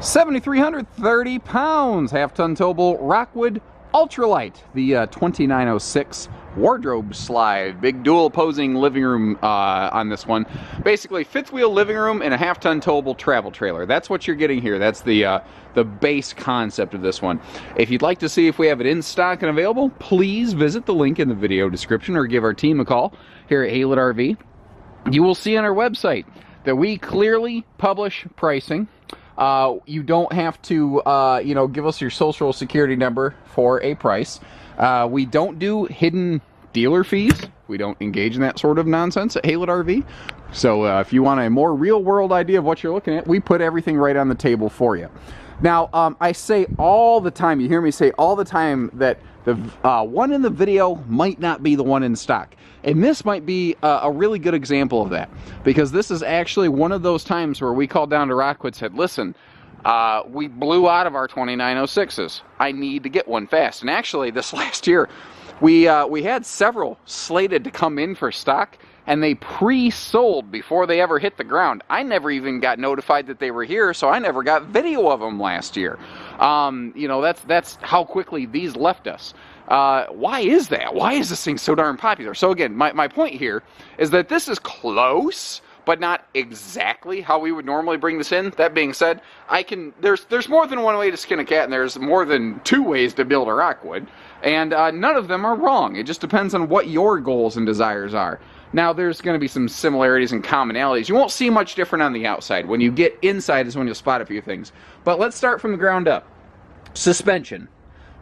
7,330 pounds, half-ton towable Rockwood Ultralight, the 2906 wardrobe slide. Big dual opposing living room on this one. Basically, fifth wheel living room and a half-ton towable travel trailer. That's what you're getting here. That's the base concept of this one. If you'd like to see if we have it in stock and available, please visit the link in the video description or give our team a call here at Lite RV. You will see on our website that we clearly publish pricing. You don't have to, give us your social security number for a price. We don't do hidden dealer fees. We don't engage in that sort of nonsense at Lite RV. So if you want a more real-world idea of what you're looking at, we put everything right on the table for you. Now, I say all the time, you hear me say all the time that the one in the video might not be the one in stock. And this might be a really good example of that, because this is actually one of those times where we called down to Rockwood and said, listen, we blew out of our 2906s. I need to get one fast. And actually, this last year, we had several slated to come in for stock, and they pre-sold before they ever hit the ground. I never even got notified that they were here, so I never got video of them last year. That's how quickly these left us. Why is that? Why is this thing so darn popular? So again, my point here is that this is close, but not exactly how we would normally bring this in. That being said, there's more than one way to skin a cat, and there's more than two ways to build a Rockwood, and none of them are wrong. It just depends on what your goals and desires are. Now, there's going to be some similarities and commonalities. You won't see much different on the outside. When you get inside is when you'll spot a few things. But let's start from the ground up. Suspension.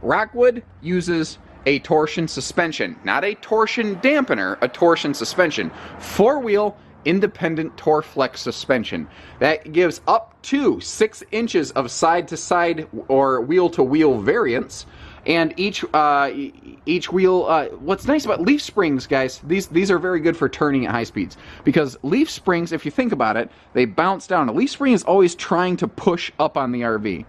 Rockwood uses a torsion suspension, not a torsion dampener, a torsion suspension. Four-wheel independent Torflex suspension. That gives up to 6 inches of side-to-side or wheel-to-wheel variance. And each wheel, what's nice about leaf springs, guys, these are very good for turning at high speeds. Because leaf springs, if you think about it, they bounce down. A leaf spring is always trying to push up on the RV.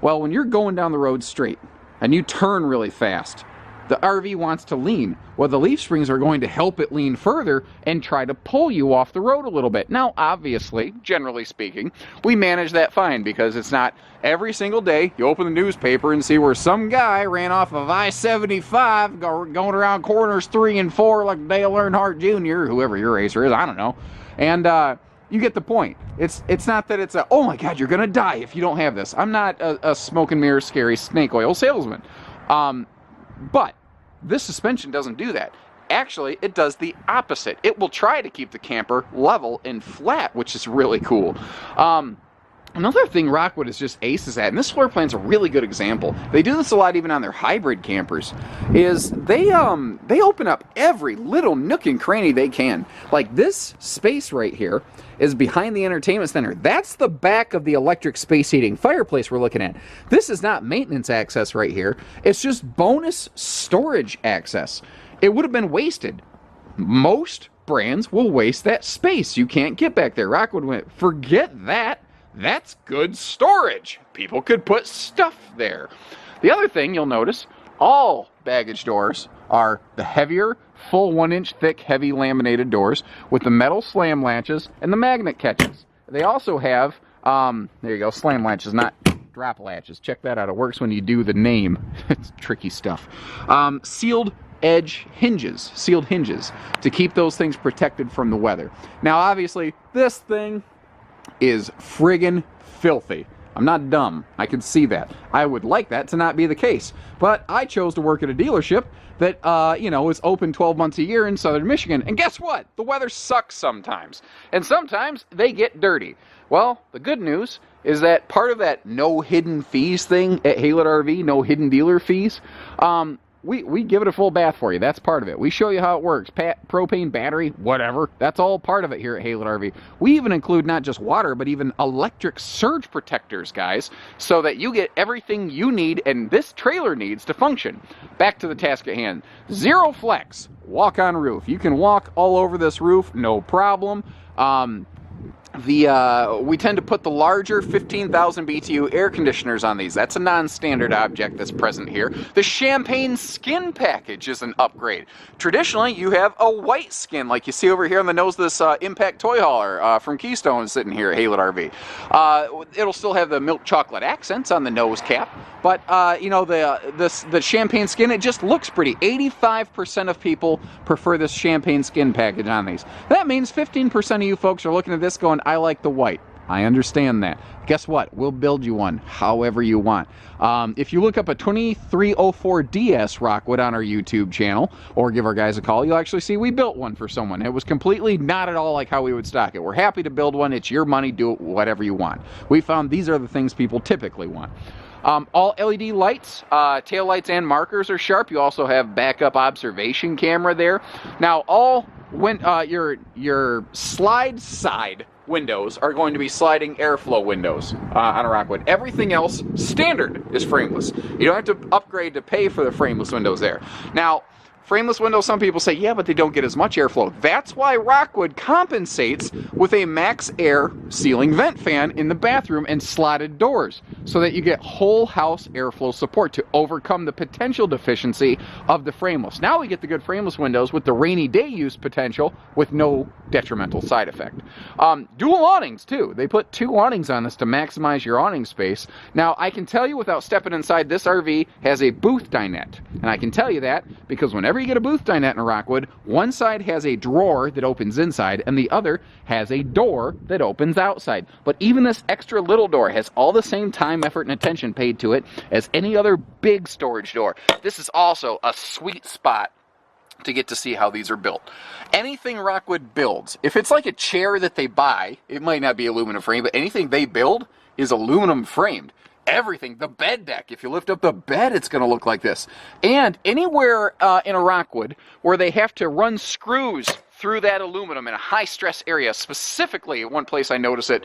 Well, when you're going down the road straight and you turn really fast, the RV wants to lean. Well, the leaf springs are going to help it lean further and try to pull you off the road a little bit. Now, obviously, generally speaking, we manage that fine, because it's not every single day you open the newspaper and see where some guy ran off of I-75 going around corners 3 and 4 like Dale Earnhardt Jr., whoever your racer is, I don't know. And you get the point. It's not that it's oh my God, you're going to die if you don't have this. I'm not a smoke and mirror scary snake oil salesman. But this suspension doesn't do that. Actually, it does the opposite. It will try to keep the camper level and flat, which is really cool. Another thing Rockwood is just aces at, and this floor plan's a really good example. They do this a lot even on their hybrid campers, is they open up every little nook and cranny they can. Like this space right here is behind the entertainment center. That's the back of the electric space heating fireplace we're looking at. This is not maintenance access right here. It's just bonus storage access. It would have been wasted. Most brands will waste that space. You can't get back there. Rockwood went, forget that. That's good storage. People could put stuff there. The other thing you'll notice, all baggage doors are the heavier, full 1-inch thick, heavy laminated doors with the metal slam latches and the magnet catches. They also have, there you go, slam latches, not drop latches. Check that out. It works when you do the name. It's tricky stuff. Sealed edge hinges, sealed hinges to keep those things protected from the weather. Now, obviously, this thing is friggin' filthy. I'm not dumb. I can see that. I would like that to not be the case. But I chose to work at a dealership that, is open 12 months a year in southern Michigan. And guess what? The weather sucks sometimes. And sometimes they get dirty. Well, the good news is that part of that no hidden fees thing at Lite RV, no hidden dealer fees, we give it a full bath for you. That's part of it. We show you how it works. Propane, battery, whatever. That's all part of it here at Lite RV. We even include not just water, but even electric surge protectors, guys, so that you get everything you need and this trailer needs to function. Back to the task at hand. Zero flex. Walk on roof. You can walk all over this roof, no problem. we tend to put the larger 15,000 BTU air conditioners on these. That's a non-standard object that's present here. The champagne skin package is an upgrade. Traditionally, you have a white skin, like you see over here on the nose of this Impact toy hauler from Keystone sitting here at Haylett RV. It'll still have the milk chocolate accents on the nose cap, but you know, the champagne skin, it just looks pretty. 85% of people prefer this champagne skin package on these. That means 15% of you folks are looking at this going, I like the white. I understand that. Guess what? We'll build you one however you want. If you look up a 2304DS Rockwood on our YouTube channel, or give our guys a call, you'll actually see we built one for someone. It was completely not at all like how we would stock it. We're happy to build one. It's your money. Do it whatever you want. We found these are the things people typically want. All LED lights, tail lights and markers are sharp. You also have backup observation camera there. Now, when your slide side windows are going to be sliding airflow windows on a Rockwood. Everything else, standard, is frameless. You don't have to upgrade to pay for the frameless windows there. Now, frameless windows, some people say, yeah, but they don't get as much airflow. That's why Rockwood compensates with a max air ceiling vent fan in the bathroom and slotted doors, so that you get whole house airflow support to overcome the potential deficiency of the frameless. Now we get the good frameless windows with the rainy day use potential with no detrimental side effect. Dual awnings too. They put 2 awnings on this to maximize your awning space. Now I can tell you without stepping inside, this RV has a booth dinette. And I can tell you that because whenever you get a booth dinette in a Rockwood, one side has a drawer that opens inside and the other has a door that opens outside. But even this extra little door has all the same time, effort, and attention paid to it as any other big storage door. This is also a sweet spot to get to see how these are built. Anything Rockwood builds, if it's like a chair that they buy, it might not be aluminum frame, but anything they build is aluminum framed. Everything, the bed deck, if you lift up the bed, it's going to look like this. And anywhere in a Rockwood where they have to run screws through that aluminum in a high stress area, specifically one place I notice it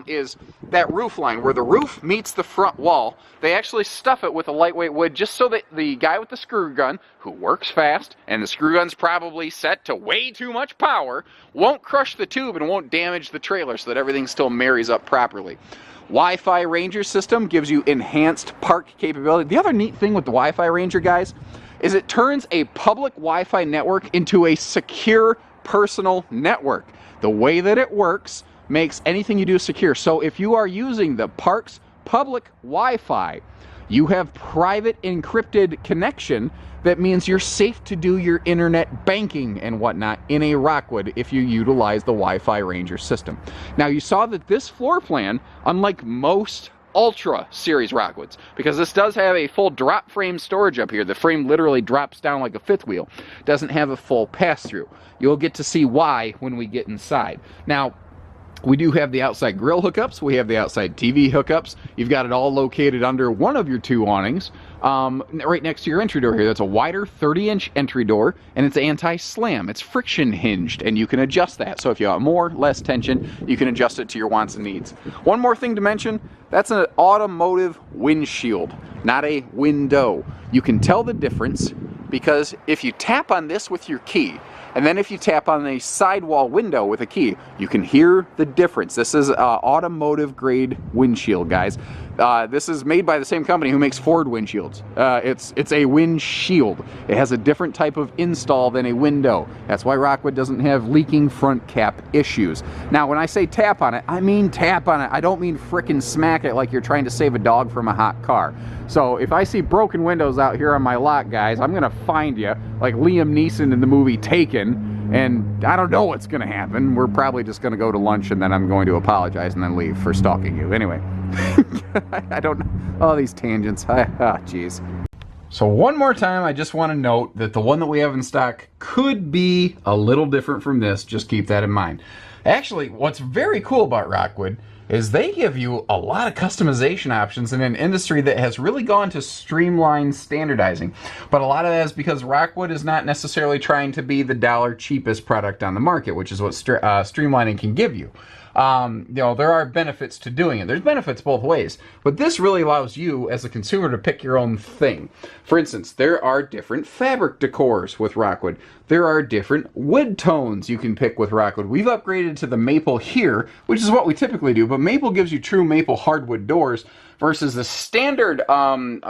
is that roof line where the roof meets the front wall. They actually stuff it with a lightweight wood just so that the guy with the screw gun, who works fast, and the screw gun's probably set to way too much power, won't crush the tube and won't damage the trailer, so that everything still marries up properly. Wi-Fi Ranger system gives you enhanced park capability. The other neat thing with the Wi-Fi Ranger, guys, is it turns a public Wi-Fi network into a secure personal network. The way that it works makes anything you do secure. So if you are using the park's public Wi-Fi, you have private encrypted connection. That means you're safe to do your internet banking and whatnot in a Rockwood if you utilize the Wi-Fi Ranger system. Now you saw that this floor plan, unlike most Ultra series Rockwoods, because this does have a full drop frame storage up here. The frame literally drops down like a fifth wheel. Doesn't have a full pass-through. You'll get to see why when we get inside. Now, we do have the outside grill hookups. We have the outside TV hookups. You've got it all located under one of your 2 awnings. Right next to your entry door here. That's a wider 30-inch entry door, and it's anti-slam. It's friction hinged, and you can adjust that. So if you want more, less tension, you can adjust it to your wants and needs. One more thing to mention, that's an automotive windshield, not a window. You can tell the difference because if you tap on this with your key, and then if you tap on a sidewall window with a key, you can hear the difference. This is automotive grade windshield, guys. This is made by the same company who makes Ford windshields. It's a windshield. It has a different type of install than a window. That's why Rockwood doesn't have leaking front cap issues. Now, when I say tap on it, I mean tap on it. I don't mean frickin' smack it like you're trying to save a dog from a hot car. So if I see broken windows out here on my lot, guys, I'm gonna find you like Liam Neeson in the movie Taken, and I don't know what's gonna happen. We're probably just gonna go to lunch and then I'm going to apologize and then leave for stalking you. Anyway, I don't know. All these tangents. Jeez. So one more time, I just want to note that the one that we have in stock could be a little different from this. Just keep that in mind. Actually, what's very cool about Rockwood is they give you a lot of customization options in an industry that has really gone to streamline standardizing. But a lot of that is because Rockwood is not necessarily trying to be the dollar cheapest product on the market, which is what streamlining can give you. You know, there are benefits to doing it. There's benefits both ways, but this really allows you as a consumer to pick your own thing. For instance, there are different fabric decors with Rockwood. there are different wood tones you can pick with Rockwood. We've upgraded to the maple here, which is what we typically do, but maple gives you true maple hardwood doors versus the standard wood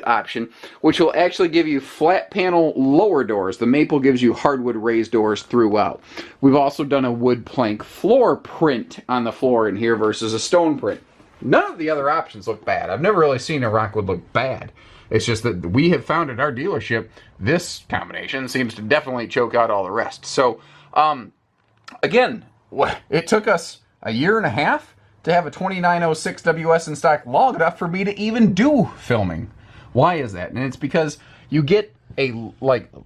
option, which will actually give you flat panel lower doors. The maple gives you hardwood raised doors throughout. We've also done a wood plank floor print on the floor in here versus a stone print. None of the other options look bad. I've never really seen a Rockwood look bad. It's just that we have found at our dealership, this combination seems to definitely choke out all the rest. So, again, it took us a year and a half to have a 2906 WS in stock long enough for me to even do filming. Why is that? And it's because you get a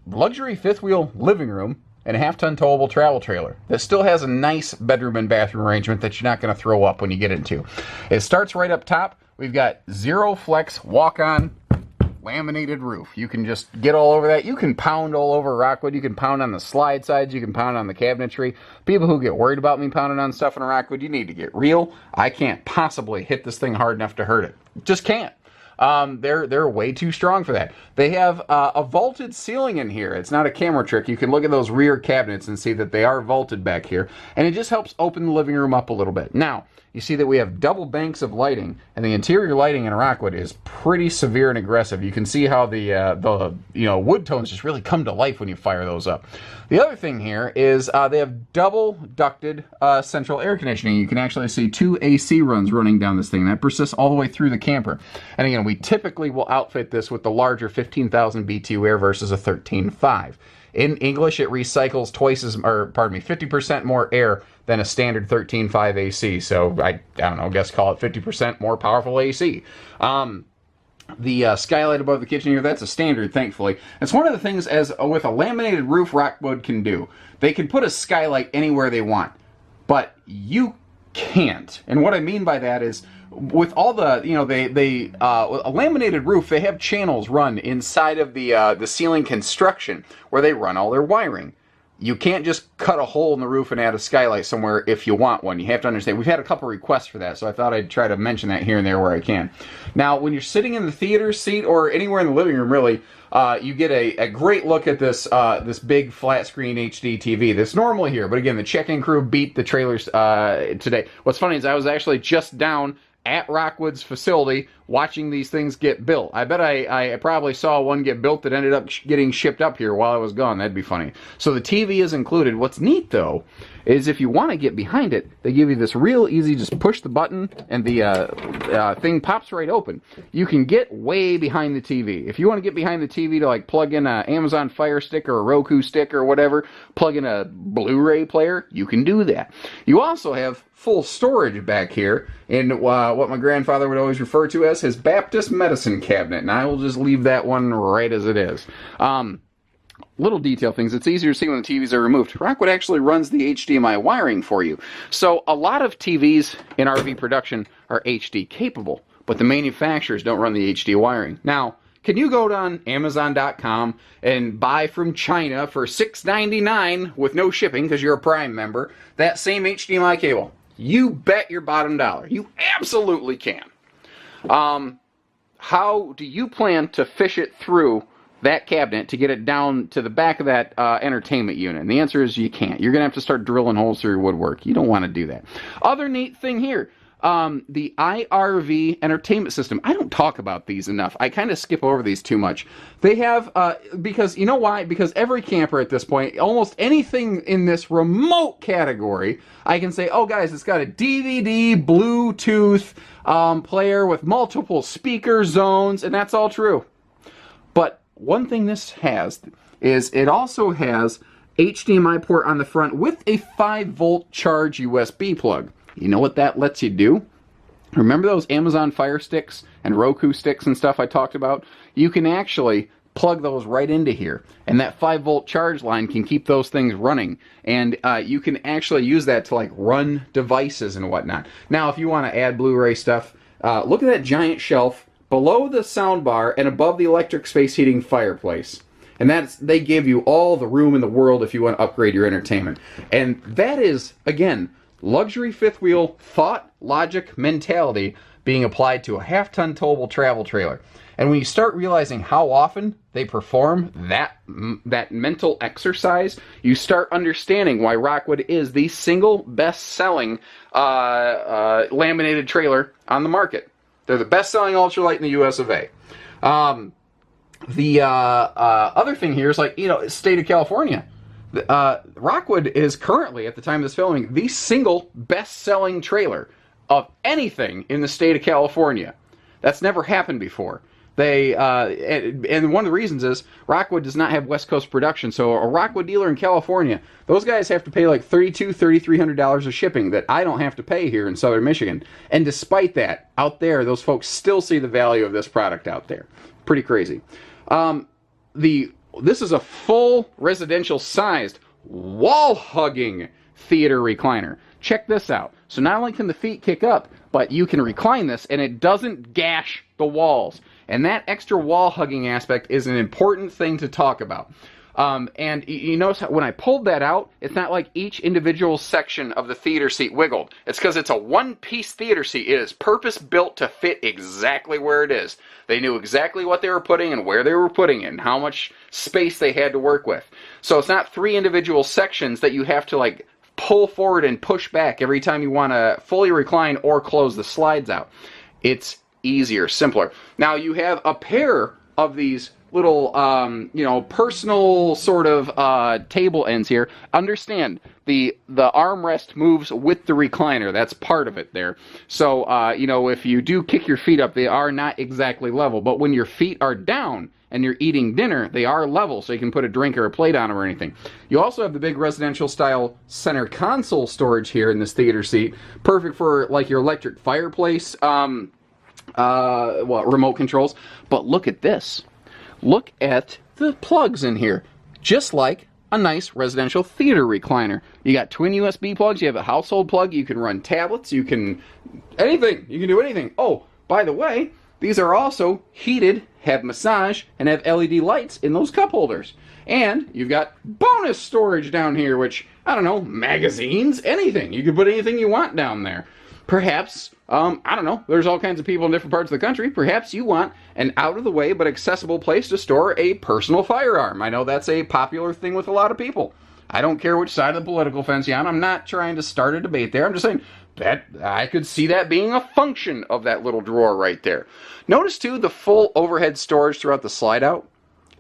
luxury fifth wheel living room and a half-ton towable travel trailer that still has a nice bedroom and bathroom arrangement that you're not going to throw up when you get into. It starts right up top. We've got zero flex walk-on laminated roof. You can just get all over that. You can pound all over Rockwood. You can pound on the slide sides. You can pound on the cabinetry. People who get worried about me pounding on stuff in a Rockwood, you need to get real. I can't possibly hit this thing hard enough to hurt it. Just can't. They're way too strong for that. They have a vaulted ceiling in here. It's not a camera trick. You can look at those rear cabinets and see that they are vaulted back here, and it just helps open the living room up a little bit. Now, you see that we have double banks of lighting, and the interior lighting in a Rockwood is pretty severe and aggressive. You can see how the wood tones just really come to life when you fire those up. The other thing here is they have double ducted central air conditioning. You can actually see 2 AC runs running down this thing. That persists all the way through the camper. And again, we typically will outfit this with the larger 15,000 BTU air versus a 13.5. In English, it recycles 50% more air than a standard 13.5 AC. So I don't know, guess call it 50% more powerful AC. The skylight above the kitchen here, that's a standard, thankfully. It's one of the things, as with a laminated roof, Rockwood can do. They can put a skylight anywhere they want, but you can't. And what I mean by that is, with all the, a laminated roof, they have channels run inside of the ceiling construction where they run all their wiring. You can't just cut a hole in the roof and add a skylight somewhere if you want one. You have to understand, we've had a couple requests for that, so I thought I'd try to mention that here and there where I can. Now, when you're sitting in the theater seat or anywhere in the living room, really, you get a great look at this this big flat screen HD TV that's normally here. But again, the check-in crew beat the trailers today. What's funny is I was actually just down at Rockwood's facility watching these things get built. I bet I probably saw one get built that ended up getting shipped up here while I was gone. That'd be funny. So the TV is included. What's neat, though, is if you want to get behind it, they give you this real easy, just push the button and the thing pops right open. You can get way behind the TV. If you want to get behind the TV to plug in an Amazon Fire Stick or a Roku stick or whatever, plug in a Blu-ray player, you can do that. You also have full storage back here in what my grandfather would always refer to as his Baptist medicine cabinet, and I will just leave that one right as it is. Little detail things. It's easier to see when the TVs are removed. Rockwood actually runs the HDMI wiring for you. So a lot of TVs in RV production are HD capable, but the manufacturers don't run the HD wiring. Now, can you go on Amazon.com and buy from China for $6.99 with no shipping because you're a Prime member that same HDMI cable? You bet your bottom dollar. You absolutely can. How do you plan to fish it through that cabinet to get it down to the back of that entertainment unit? And the answer is you can't. You're going to have to start drilling holes through your woodwork. You don't want to do that. Other neat thing here, the IRV entertainment system. I don't talk about these enough. I kind of skip over these too much. They have, because, you know why? Because every camper at this point, almost anything in this remote category, I can say, oh guys, it's got a DVD, Bluetooth player with multiple speaker zones, and that's all true. But one thing this has is it also has HDMI port on the front with a 5-volt charge USB plug. You know what that lets you do? Remember those Amazon Fire Sticks and Roku sticks and stuff I talked about? You can actually plug those right into here, and that 5-volt charge line can keep those things running, and you can actually use that to run devices and whatnot. Now, if you want to add Blu-ray stuff, look at that giant shelf below the sound bar and above the electric space heating fireplace. And they give you all the room in the world if you want to upgrade your entertainment. And that is, again, luxury fifth wheel thought, logic, mentality being applied to a half-ton towable travel trailer. And when you start realizing how often they perform that mental exercise, you start understanding why Rockwood is the single best-selling laminated trailer on the market. They're the best-selling ultralight in the US of A. The other thing here is, like, state of California. Rockwood is currently, at the time of this filming, the single best-selling trailer of anything in the state of California. That's never happened before. And one of the reasons is Rockwood does not have West Coast production. So a Rockwood dealer in California, those guys have to pay like $3,300 of shipping that I don't have to pay here in Southern Michigan. And despite that, out there, those folks still see the value of this product out there. Pretty crazy. This is a full residential sized wall hugging theater recliner. Check this out. So not only can the feet kick up, but you can recline this and it doesn't gash the walls. And that extra wall hugging aspect is an important thing to talk about. And you notice how when I pulled that out, it's not like each individual section of the theater seat wiggled. It's because it's a one-piece theater seat. It is purpose-built to fit exactly where it is. They knew exactly what they were putting and where they were putting it and how much space they had to work with. So it's not three individual sections that you have to, like, pull forward and push back every time you want to fully recline or close the slides out. It's easier, simpler. Now you have a pair of these little, personal sort of table ends here. Understand, the armrest moves with the recliner. That's part of it there. So, if you do kick your feet up, they are not exactly level. But when your feet are down and you're eating dinner, they are level, so you can put a drink or a plate on them or anything. You also have the big residential style center console storage here in this theater seat. Perfect for, like, your electric fireplace, remote controls. But look at this. Look at the plugs in here. Just like a nice residential theater recliner. You got twin USB plugs, you have a household plug, you can run tablets, you can do anything. Oh, by the way, these are also heated, have massage, and have LED lights in those cup holders. And you've got bonus storage down here, which, I don't know, magazines, anything. You can put anything you want down there. Perhaps, there's all kinds of people in different parts of the country. Perhaps you want an out-of-the-way but accessible place to store a personal firearm. I know that's a popular thing with a lot of people. I don't care which side of the political fence you're on. I'm not trying to start a debate there. I'm just saying that I could see that being a function of that little drawer right there. Notice, too, the full overhead storage throughout the slide-out.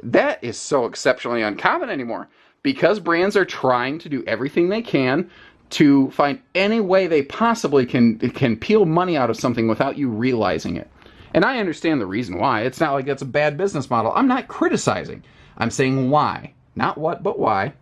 That is so exceptionally uncommon anymore because brands are trying to do everything they can to find any way they possibly can peel money out of something without you realizing it. And I understand the reason why. It's not like it's a bad business model. I'm not criticizing. I'm saying why. Not what, but why.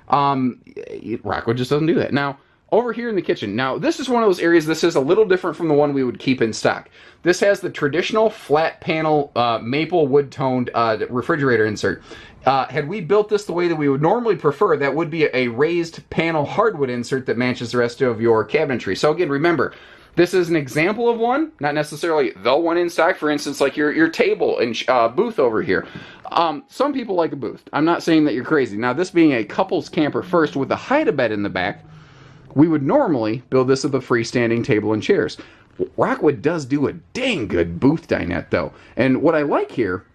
Rockwood just doesn't do that. Now, over here in the kitchen. Now, this is one of those areas, this is a little different from the one we would keep in stock. This has the traditional flat panel maple wood-toned refrigerator insert. Had we built this the way that we would normally prefer, that would be a raised panel hardwood insert that matches the rest of your cabinetry. So again, remember, this is an example of one, not necessarily the one in stock. For instance, like your table and booth over here. Some people like a booth. I'm not saying that you're crazy. Now, this being a couples camper first with a hide-a-bed in the back, we would normally build this with a freestanding table and chairs. Rockwood does do a dang good booth dinette, though. And what I like here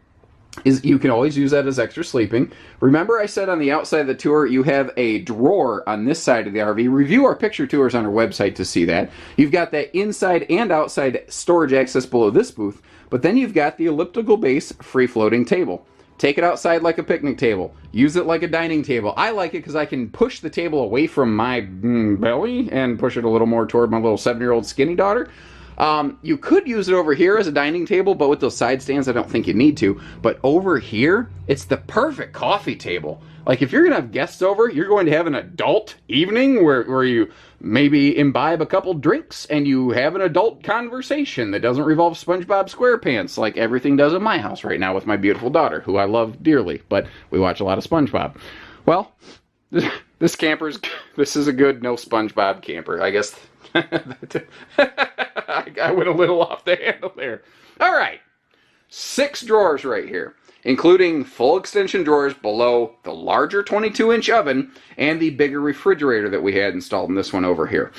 is you can always use that as extra sleeping. Remember I said on the outside of the tour you have a drawer on this side of the RV. Review our picture tours on our website to see that. You've got that inside and outside storage access below this booth, but then you've got the elliptical base free-floating table. Take it outside like a picnic table. Use it like a dining table. I like it because I can push the table away from my belly and push it a little more toward my little 7-year-old skinny daughter. You could use it over here as a dining table, but with those side stands, I don't think you need to. But over here, it's the perfect coffee table. Like, if you're going to have guests over, you're going to have an adult evening where you maybe imbibe a couple drinks and you have an adult conversation that doesn't revolve SpongeBob SquarePants like everything does at my house right now with my beautiful daughter, who I love dearly, but we watch a lot of SpongeBob. Well, this is a good no SpongeBob camper, I guess. I went a little off the handle there. All right, 6 drawers right here, including full extension drawers below the larger 22-inch oven and the bigger refrigerator that we had installed in this one over here.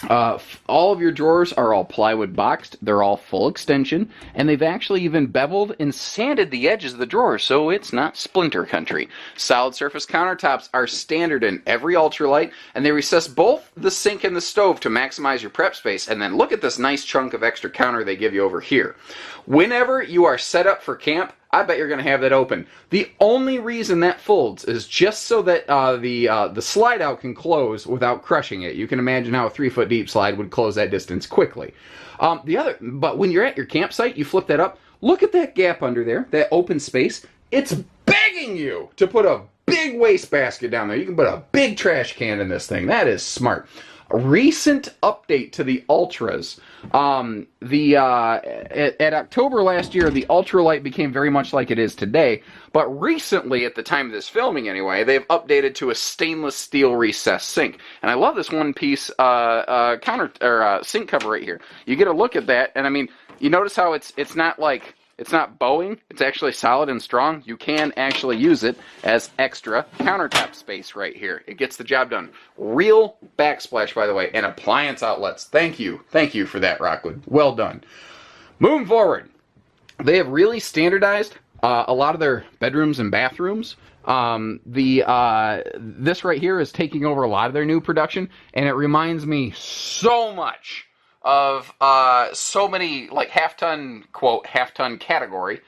All of your drawers are all plywood boxed. They're all full extension, and they've actually even beveled and sanded the edges of the drawers, so it's not splinter country. Solid surface countertops are standard in every ultralight, and they recess both the sink and the stove to maximize your prep space. And then look at this nice chunk of extra counter they give you over here. Whenever you are set up for camp, I bet you're going to have that open. The only reason that folds is just so that the slide out can close without crushing it. You can imagine how a 3-foot deep slide would close that distance quickly. But when you're at your campsite, you flip that up. Look at that gap under there, that open space. It's begging you to put a big wastebasket down there. You can put a big trash can in this thing. That is smart. A recent update to the Ultras. At October last year, the Ultralight became very much like it is today. But recently, at the time of this filming anyway, they've updated to a stainless steel recessed sink. And I love this one-piece sink cover right here. You get a look at that, and I mean, you notice how it's not like... It's not bowing, it's actually solid and strong. You can actually use it as extra countertop space right here. It gets the job done. Real backsplash, by the way, and appliance outlets. Thank you for that, Rockwood. Well done. Moving forward, they have really standardized a lot of their bedrooms and bathrooms. This right here is taking over a lot of their new production, and it reminds me so much of so many like half-ton category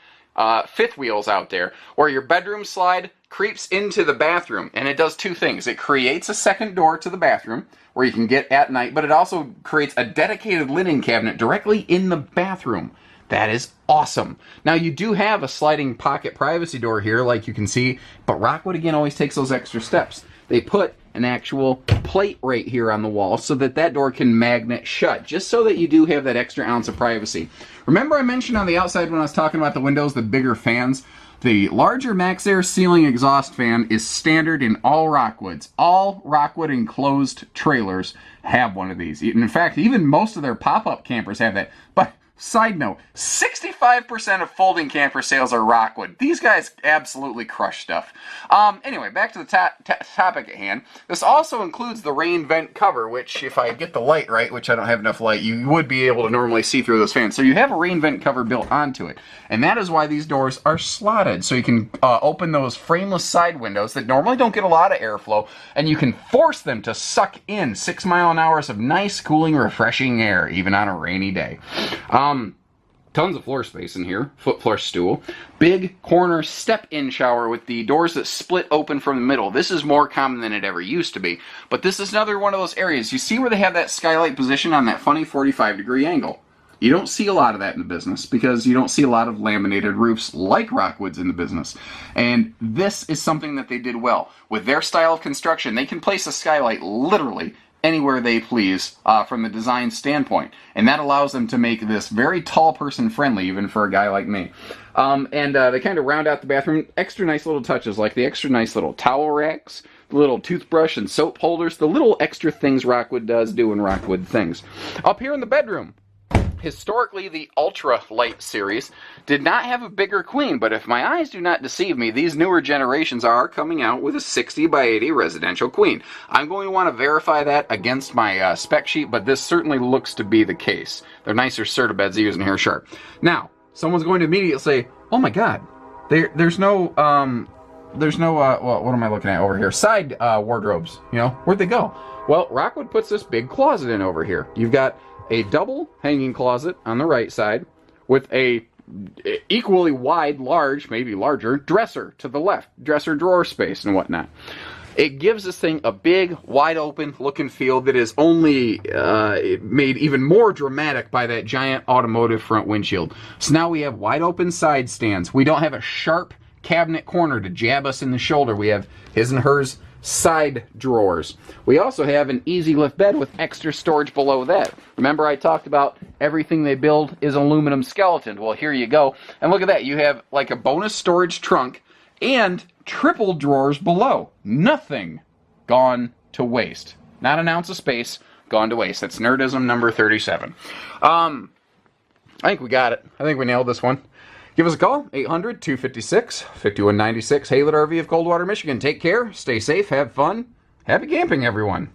fifth wheels out there, where your bedroom slide creeps into the bathroom, and it does two things. It creates a second door to the bathroom where you can get at night, but it also creates a dedicated linen cabinet directly in the bathroom. That is awesome. Now, you do have a sliding pocket privacy door here, like you can see, but Rockwood, again, always takes those extra steps. They put an actual plate right here on the wall so that that door can magnet shut, just so that you do have that extra ounce of privacy. Remember I mentioned on the outside when I was talking about the windows, the bigger fans? The larger Max Air ceiling exhaust fan is standard in all Rockwoods. All Rockwood enclosed trailers have one of these. In fact, even most of their pop-up campers have that. But side note, 65% of folding camper sales are Rockwood. These guys absolutely crush stuff. Anyway, back to the topic at hand. This also includes the rain vent cover, which if I get the light right, which I don't have enough light, you would be able to normally see through those fans. So you have a rain vent cover built onto it. And that is why these doors are slotted. So you can open those frameless side windows that normally don't get a lot of airflow, and you can force them to suck in 6 mile an hour of nice, cooling, refreshing air, even on a rainy day. Tons of floor space in here, foot flush stool, big corner step-in shower with the doors that split open from the middle. This is more common than it ever used to be, but this is another one of those areas. You see where they have that skylight position on that funny 45-degree angle? You don't see a lot of that in the business because you don't see a lot of laminated roofs like Rockwood's in the business. And this is something that they did well. With their style of construction, they can place a skylight literally anywhere they please from the design standpoint. And that allows them to make this very tall person friendly, even for a guy like me. They kind of round out the bathroom. Extra nice little touches, like the extra nice little towel racks, the little toothbrush and soap holders, the little extra things Rockwood does doing Rockwood things. Up here in the bedroom, historically, the Ultra Lite series did not have a bigger queen, but if my eyes do not deceive me, these newer generations are coming out with a 60 by 80 residential queen. I'm going to want to verify that against my spec sheet, but this certainly looks to be the case. They're nicer Serta beds they use in here, sharp. Now, someone's going to immediately say, "Oh my God, there's no what am I looking at over here? Side wardrobes. You know, where'd they go?" Well, Rockwood puts this big closet in over here. You've got a double hanging closet on the right side with a equally wide, large, maybe larger, dresser to the left. Dresser drawer space and whatnot. It gives this thing a big, wide open look and feel that is only made even more dramatic by that giant automotive front windshield. So now we have wide open side stands. We don't have a sharp cabinet corner to jab us in the shoulder. We have his and hers side drawers. We also have an easy lift bed with extra storage below that. Remember I talked about everything they build is aluminum skeleton. Well, here you go. And look at that. You have like a bonus storage trunk and triple drawers below. Nothing gone to waste. Not an ounce of space gone to waste. That's nerdism number 37. I think we got it. I think we nailed this one. Give us a call, 800-256-5196, Haylett RV of Coldwater, Michigan. Take care, stay safe, have fun, happy camping, everyone.